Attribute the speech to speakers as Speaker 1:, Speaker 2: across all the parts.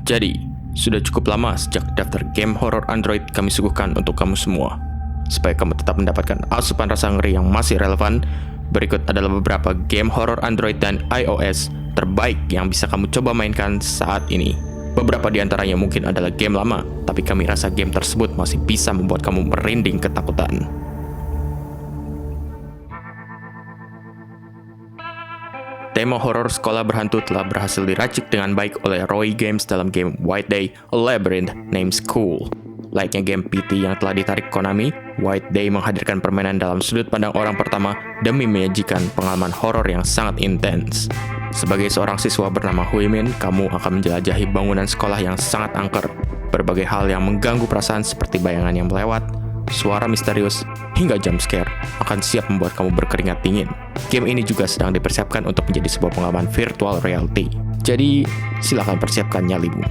Speaker 1: Jadi, sudah cukup lama sejak daftar game horor Android kami suguhkan untuk kamu semua. Supaya kamu tetap mendapatkan asupan rasa ngeri yang masih relevan, berikut adalah beberapa game horor Android dan iOS terbaik yang bisa kamu coba mainkan saat ini. Beberapa di antaranya mungkin adalah game lama, tapi kami rasa game tersebut masih bisa membuat kamu merinding ketakutan. Tema horor sekolah berhantu telah berhasil diracik dengan baik oleh Roy Games dalam game White Day: A Labyrinth Named School. Layaknya game PT yang telah ditarik Konami, White Day menghadirkan permainan dalam sudut pandang orang pertama demi menyajikan pengalaman horor yang sangat intens. Sebagai seorang siswa bernama Huimin, kamu akan menjelajahi bangunan sekolah yang sangat angker. Berbagai hal yang mengganggu perasaan seperti bayangan yang melewat, suara misterius, hingga jump scare akan siap membuat kamu berkeringat dingin. Game ini juga sedang dipersiapkan untuk menjadi sebuah pengalaman virtual reality. Jadi, silakan persiapkan nyalimu.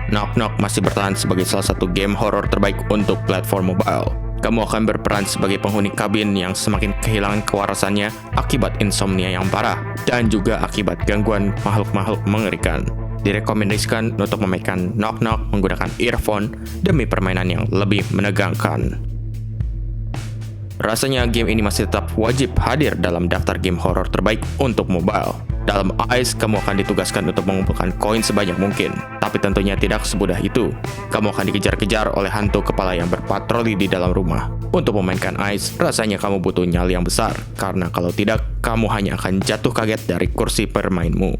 Speaker 1: Knock Knock masih bertahan sebagai salah satu game horor terbaik untuk platform mobile. Kamu akan berperan sebagai penghuni kabin yang semakin kehilangan kewarasannya akibat insomnia yang parah dan juga akibat gangguan makhluk-makhluk mengerikan. Direkomendasikan untuk memainkan Knock Knock menggunakan earphone demi permainan yang lebih menegangkan. Rasanya game ini masih tetap wajib hadir dalam daftar game horor terbaik untuk mobile. Dalam ICE, kamu akan ditugaskan untuk mengumpulkan koin sebanyak mungkin. Tapi tentunya tidak semudah itu. Kamu akan dikejar-kejar oleh hantu kepala yang berpatroli di dalam rumah. Untuk memainkan ICE, rasanya kamu butuh nyali yang besar. Karena kalau tidak, kamu hanya akan jatuh kaget dari kursi permainmu.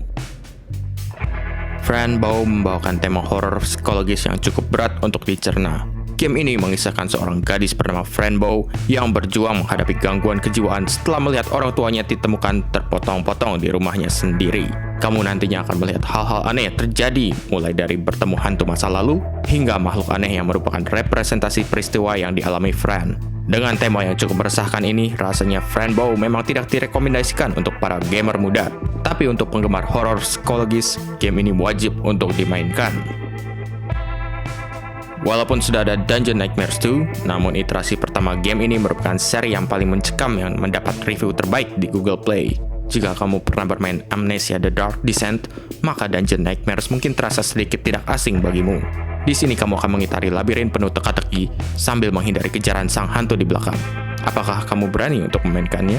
Speaker 1: Friendbow membawakan tema horor psikologis yang cukup berat untuk dicerna. Game ini mengisahkan seorang gadis bernama Friendbow yang berjuang menghadapi gangguan kejiwaan setelah melihat orang tuanya ditemukan terpotong-potong di rumahnya sendiri. Kamu nantinya akan melihat hal-hal aneh terjadi, mulai dari bertemu hantu masa lalu, hingga makhluk aneh yang merupakan representasi peristiwa yang dialami Fran. Dengan tema yang cukup meresahkan ini, rasanya Friendbow memang tidak direkomendasikan untuk para gamer muda. Tapi untuk penggemar horor psikologis, game ini wajib untuk dimainkan. Walaupun sudah ada Dungeon Nightmares 2, namun iterasi pertama game ini merupakan seri yang paling mencekam yang mendapat review terbaik di Google Play. Jika kamu pernah bermain Amnesia: The Dark Descent, maka Dungeon Nightmares mungkin terasa sedikit tidak asing bagimu. Di sini kamu akan mengitari labirin penuh teka-teki sambil menghindari kejaran sang hantu di belakang. Apakah kamu berani untuk memainkannya?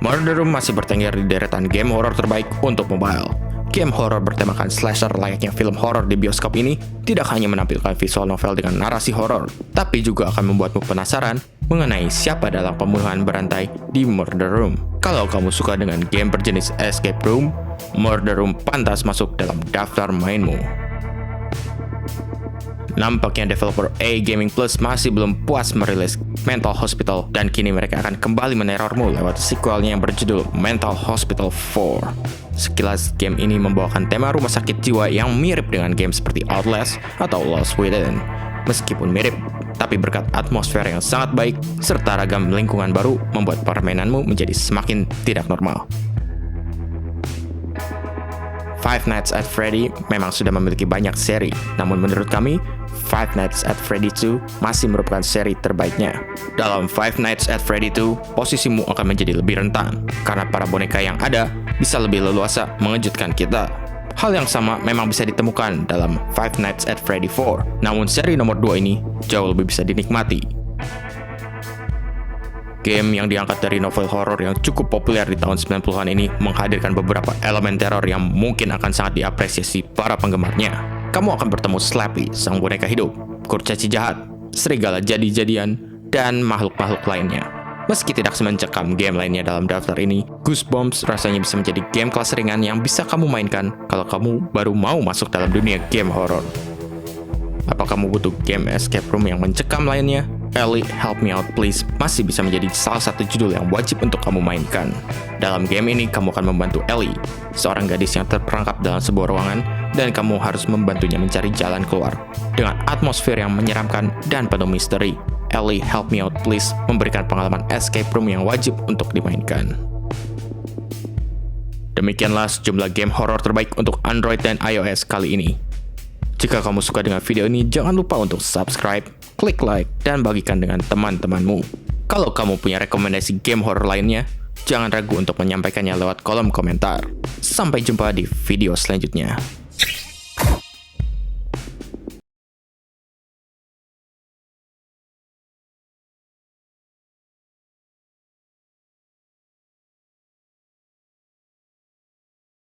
Speaker 1: Murder Room masih bertengger di deretan game horor terbaik untuk mobile. Game horor bertemakan slasher layaknya film horor di bioskop ini tidak hanya menampilkan visual novel dengan narasi horor, tapi juga akan membuatmu penasaran mengenai siapa dalam pembunuhan berantai di Murder Room. Kalau kamu suka dengan game berjenis escape room, Murder Room pantas masuk dalam daftar mainmu. Nampaknya developer A Gaming Plus masih belum puas merilis Mental Hospital dan kini mereka akan kembali menerormu lewat sequelnya yang berjudul Mental Hospital 4. Sekilas game ini membawakan tema rumah sakit jiwa yang mirip dengan game seperti Outlast atau Lost Within. Meskipun mirip, tapi berkat atmosfer yang sangat baik serta ragam lingkungan baru membuat permainanmu menjadi semakin tidak normal. Five Nights at Freddy memang sudah memiliki banyak seri, namun menurut kami, Five Nights at Freddy 2 masih merupakan seri terbaiknya. Dalam Five Nights at Freddy 2, posisimu akan menjadi lebih rentan, karena para boneka yang ada bisa lebih leluasa mengejutkan kita. Hal yang sama memang bisa ditemukan dalam Five Nights at Freddy 4, namun seri nomor 2 ini jauh lebih bisa dinikmati. Game yang diangkat dari novel horor yang cukup populer di tahun 90-an ini menghadirkan beberapa elemen teror yang mungkin akan sangat diapresiasi para penggemarnya. Kamu akan bertemu Slappy, sang boneka hidup, kurcaci jahat, serigala jadi-jadian, dan makhluk-makhluk lainnya. Meski tidak semencekam game lainnya dalam daftar ini, Goosebumps rasanya bisa menjadi game kelas ringan yang bisa kamu mainkan kalau kamu baru mau masuk dalam dunia game horor. Apa kamu butuh game escape room yang mencekam lainnya? Ellie, Help Me Out Please masih bisa menjadi salah satu judul yang wajib untuk kamu mainkan. Dalam game ini, kamu akan membantu Ellie, seorang gadis yang terperangkap dalam sebuah ruangan, dan kamu harus membantunya mencari jalan keluar. Dengan atmosfer yang menyeramkan dan penuh misteri, Ellie, Help Me Out Please memberikan pengalaman escape room yang wajib untuk dimainkan. Demikianlah sejumlah game horor terbaik untuk Android dan iOS kali ini. Jika kamu suka dengan video ini, jangan lupa untuk subscribe, klik like, dan bagikan dengan teman-temanmu. Kalau kamu punya rekomendasi game horror lainnya, jangan ragu untuk menyampaikannya lewat kolom komentar. Sampai jumpa di video selanjutnya.